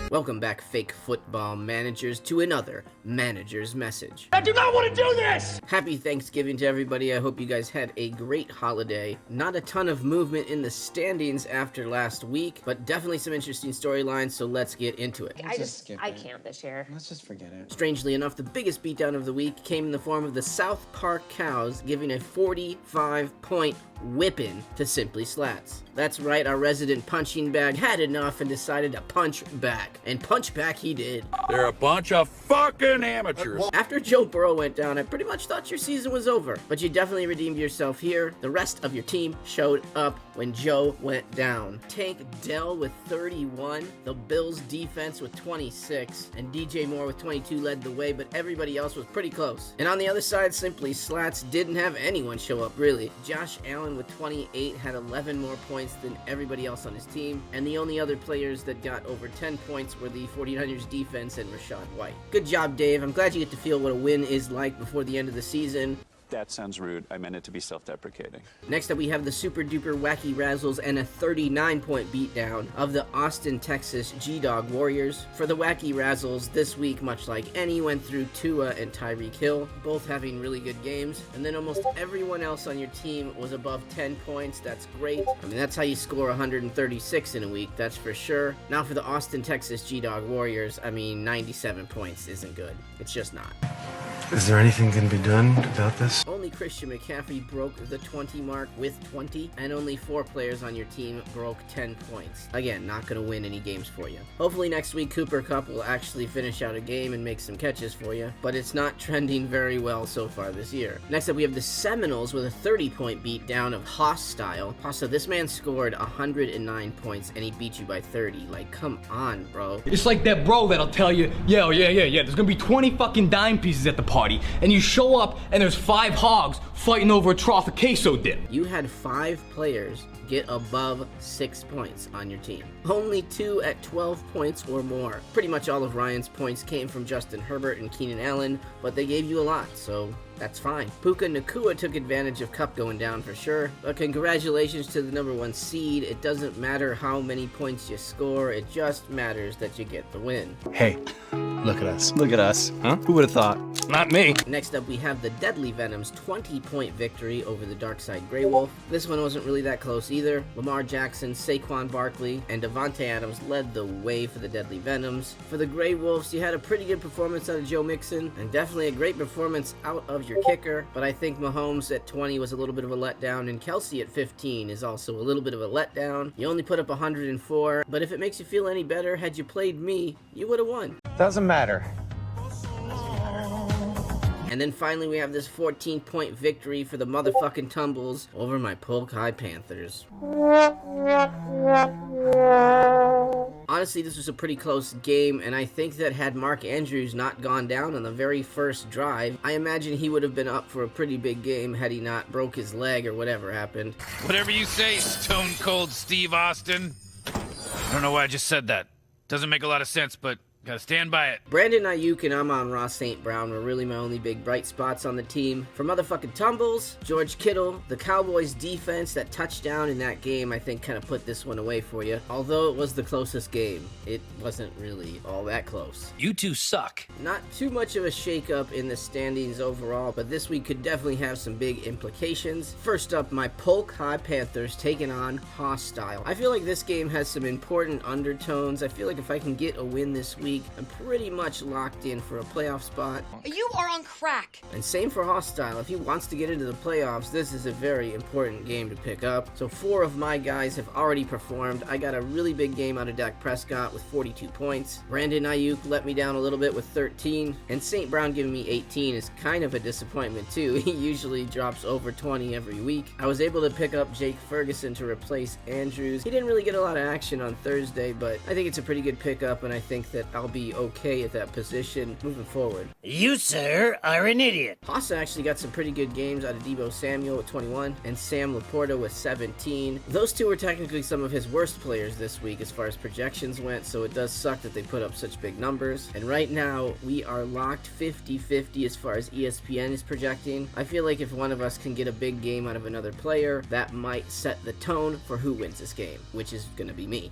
Welcome back, fake football managers, to another manager's message. I do not want to do this! Happy Thanksgiving to everybody. I hope you guys had a great holiday. Not a ton of movement in the standings after last week, but definitely some interesting storylines, so let's get into it. I can't this year. Let's just forget it. Strangely enough, the biggest beatdown of the week came in the form of the South Park Cows giving a 45-point whipping to Simply Slats. That's right, our resident punching bag had enough and decided to punch back. And punch back he did. They're a bunch of fucking amateurs. After Joe Burrow went down, I pretty much thought your season was over. But you definitely redeemed yourself here. The rest of your team showed up when Joe went down. Tank Dell with 31, the Bills defense with 26, and DJ Moore with 22 led the way, but everybody else was pretty close. And on the other side, Simply Slats didn't have anyone show up, really. Josh Allen with 28 had 11 more points than everybody else on his team, and the only other players that got over 10 points were the 49ers defense and Rashad White. Good job, Dave. I'm glad you get to feel what a win is like before the end of the season. That sounds rude. I meant it to be self-deprecating. Next up, we have the super duper wacky razzles and a 39-point beatdown of the Austin, Texas G-Dog Warriors. For the wacky razzles, this week, much like any, went through Tua and Tyreek Hill, both having really good games. And then almost everyone else on your team was above 10 points. That's great. I mean, that's how you score 136 in a week, that's for sure. Now for the Austin, Texas G-Dog Warriors, I mean, 97 points isn't good. It's just not. Is there anything can be done about this? Only Christian McCaffrey broke the 20 mark with 20, and only 4 players on your team broke 10 points. Again, not going to win any games for you. Hopefully next week Cooper Kupp will actually finish out a game and make some catches for you, but it's not trending very well so far this year. Next up, we have the Seminoles with a 30-point beatdown of Hostile. Hostile, this man scored 109 points, and he beat you by 30. Like, come on, bro. It's like that bro that'll tell you, yeah, there's gonna be 20 fucking dime pieces at the party, and you show up and there's 5 hogs fighting over a trough of queso dip. You had 5 players get above 6 points on your team. Only 2 at 12 points or more. Pretty much all of Ryan's points came from Justin Herbert and Keenan Allen, but they gave you a lot, so that's fine. Puka Nacua took advantage of Kupp going down for sure, but congratulations to the number 1 seed. It doesn't matter how many points you score, it just matters that you get the win. Hey, look at us. Look at us. Huh? Who would have thought? Not me. Next up, we have the Deadly Venom's 20-point victory over the Darkside Grey Wolf. This one wasn't really that close either. Lamar Jackson, Saquon Barkley, and Devontae Adams led the way for the Deadly Venoms. For the Grey Wolves, you had a pretty good performance out of Joe Mixon, and definitely a great performance out of your kicker, but I think Mahomes at 20 was a little bit of a letdown, and Kelsey at 15 is also a little bit of a letdown. You only put up 104, but if it makes you feel any better, had you played me, you would have won. Doesn't matter. And then finally, we have this 14-point victory for the motherfucking Tumbles over my Polk High Panthers. Honestly, this was a pretty close game, and I think that had Mark Andrews not gone down on the very first drive, I imagine he would have been up for a pretty big game had he not broke his leg or whatever happened. Whatever you say, Stone Cold Steve Austin. I don't know why I just said that. Doesn't make a lot of sense, but gotta stand by it. Brandon Ayuk and Amon-Ra St. Brown were really my only big bright spots on the team. For motherfucking Tumbles, George Kittle, the Cowboys defense, that touchdown in that game, I think kind of put this one away for you. Although it was the closest game, it wasn't really all that close. You two suck. Not too much of a shakeup in the standings overall, but this week could definitely have some big implications. First up, my Polk High Panthers taking on Hostile. I feel like this game has some important undertones. I feel like if I can get a win this week, I'm pretty much locked in for a playoff spot. You are on crack. And same for Hostile. If he wants to get into the playoffs, this is a very important game to pick up. So 4 of my guys have already performed. I got a really big game out of Dak Prescott with 42 points. Brandon Ayuk let me down a little bit with 13. And St. Brown giving me 18 is kind of a disappointment too. He usually drops over 20 every week. I was able to pick up Jake Ferguson to replace Andrews. He didn't really get a lot of action on Thursday, but I think it's a pretty good pickup, and I think that I'll be okay at that position moving forward. You, sir, are an idiot. Hossa actually got some pretty good games out of Deebo Samuel with 21 and Sam Laporta with 17. Those two were technically some of his worst players this week as far as projections went, so it does suck that they put up such big numbers. And right now, we are locked 50-50 as far as ESPN is projecting. I feel like if one of us can get a big game out of another player, that might set the tone for who wins this game, which is going to be me.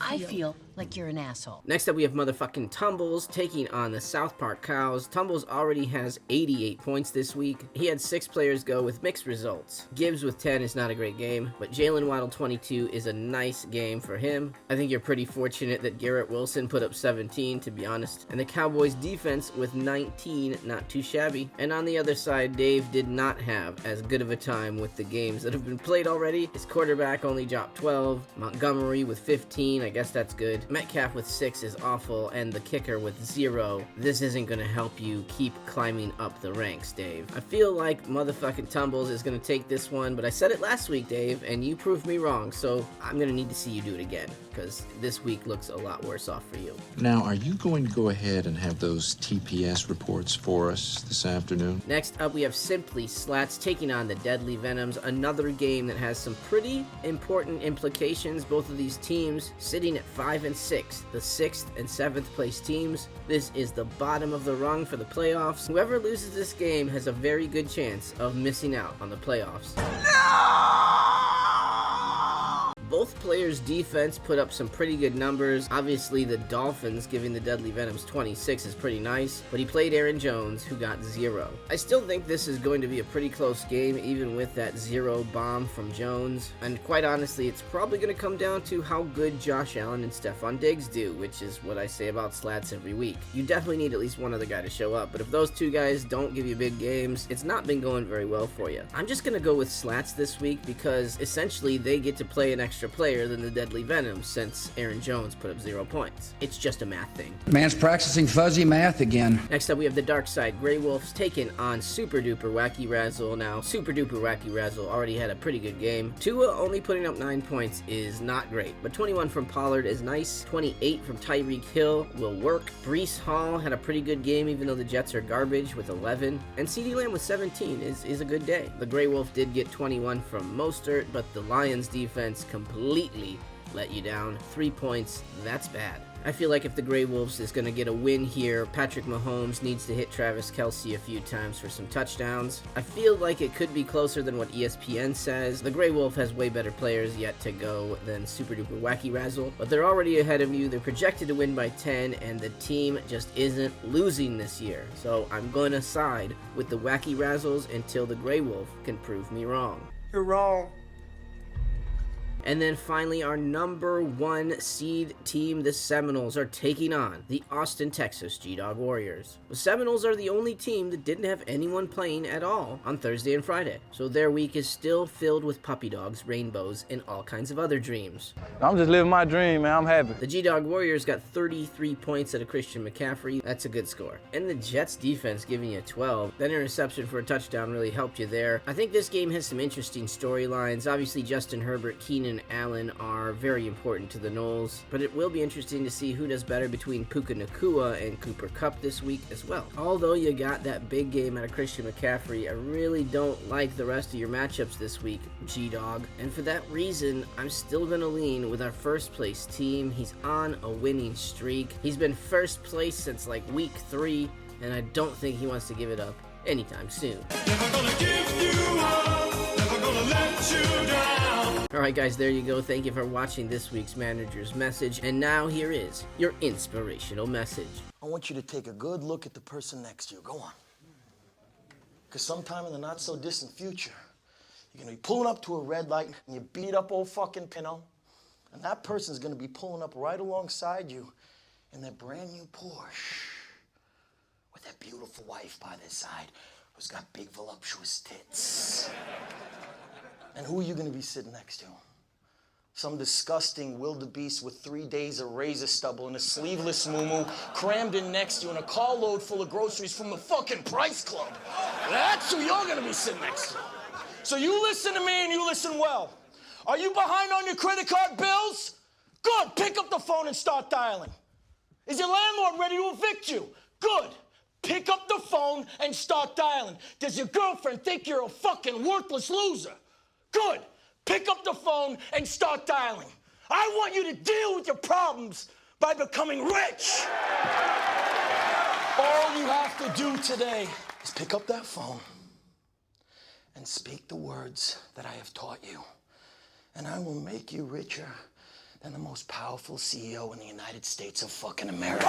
I feel like you're an asshole. Next up, we have motherfucking Tumbles taking on the South Park Cows. Tumbles already has 88 points this week. He had 6 players go with mixed results. Gibbs with 10 is not a great game, but Jalen Waddle 22 is a nice game for him. I think you're pretty fortunate that Garrett Wilson put up 17, to be honest. And the Cowboys defense with 19, not too shabby. And on the other side, Dave did not have as good of a time with the games that have been played already. His quarterback only dropped 12. Montgomery with 15, I guess that's good. Metcalf with 6 is awful, and the kicker with 0. This isn't going to help you keep climbing up the ranks, Dave. I feel like motherfucking Tumbles is going to take this one, but I said it last week, Dave, and you proved me wrong, so I'm going to need to see you do it again, because this week looks a lot worse off for you. Now, are you going to go ahead and have those TPS reports for us this afternoon? Next up, we have Simply Slats taking on the Deadly Venoms, another game that has some pretty important implications. Both of these teams sitting at 5 and 6, the 6th and 7th place teams. This is the bottom of the rung for the playoffs. Whoever loses this game has a very good chance of missing out on the playoffs. Both players' defense put up some pretty good numbers. Obviously, the Dolphins giving the Deadly Venoms 26 is pretty nice, but he played Aaron Jones, who got 0. I still think this is going to be a pretty close game, even with that 0 bomb from Jones. And quite honestly, it's probably going to come down to how good Josh Allen and Stephon Diggs do, which is what I say about Slats every week. You definitely need at least one other guy to show up, but if those two guys don't give you big games, it's not been going very well for you. I'm just going to go with Slats this week because essentially they get to play an extra player than the Deadly Venom since Aaron Jones put up 0 points. It's just a math thing. Man's practicing fuzzy math again. Next up, we have the Dark Side Grey Wolves taking on Super Duper Wacky Razzle. Now, Super Duper Wacky Razzle already had a pretty good game. Tua only putting up 9 points is not great, but 21 from Pollard is nice. 28 from Tyreek Hill will work. Breece Hall had a pretty good game, even though the Jets are garbage, with 11. And CeeDee Lamb with 17 is a good day. The Grey Wolf did get 21 from Mostert, but the Lions defense completely let you down. 3 points, that's bad. I feel like if the Grey Wolves is going to get a win here, Patrick Mahomes needs to hit Travis Kelce a few times for some touchdowns. I feel like it could be closer than what ESPN says. The Grey Wolf has way better players yet to go than Super Duper Wacky Razzle, but they're already ahead of you. They're projected to win by 10, and the team just isn't losing this year. So I'm going to side with the Wacky Razzles until the Grey Wolf can prove me wrong. You're wrong. And then finally, our number 1 seed team, the Seminoles, are taking on the Austin, Texas G-Dog Warriors. The Seminoles are the only team that didn't have anyone playing at all on Thursday and Friday, so their week is still filled with puppy dogs, rainbows, and all kinds of other dreams. I'm just living my dream, man. I'm happy. The G-Dog Warriors got 33 points out of Christian McCaffrey. That's a good score. And the Jets defense giving you 12. That interception for a touchdown really helped you there. I think this game has some interesting storylines. Obviously, Justin Herbert, Keenan Allen are very important to the Noles, but it will be interesting to see who does better between Puka Nacua and Cooper Kupp this week as well. Although you got that big game out of Christian McCaffrey, I really don't like the rest of your matchups this week, G-Dog, and for that reason, I'm still going to lean with our first place team. He's on a winning streak. He's been first place since like week 3, and I don't think he wants to give it up anytime soon. Never gonna give you up, never gonna let you down. Alright guys, there you go. Thank you for watching this week's Manager's Message. And now here is your inspirational message. I want you to take a good look at the person next to you. Go on. Because sometime in the not-so-distant future, you're going to be pulling up to a red light and you beat up old fucking Pinto. And that person's going to be pulling up right alongside you in their brand new Porsche with their beautiful wife by their side who's got big voluptuous tits. And who are you going to be sitting next to? Some disgusting wildebeest with 3 days of razor stubble and a sleeveless muumuu crammed in next to you and a carload full of groceries from the fucking Price Club. That's who you're going to be sitting next to. So you listen to me and you listen well. Are you behind on your credit card bills? Good. Pick up the phone and start dialing. Is your landlord ready to evict you? Good. Pick up the phone and start dialing. Does your girlfriend think you're a fucking worthless loser? Good. Pick up the phone and start dialing. I want you to deal with your problems by becoming rich. All you have to do today is pick up that phone and speak the words that I have taught you. And I will make you richer than the most powerful CEO in the United States of fucking America.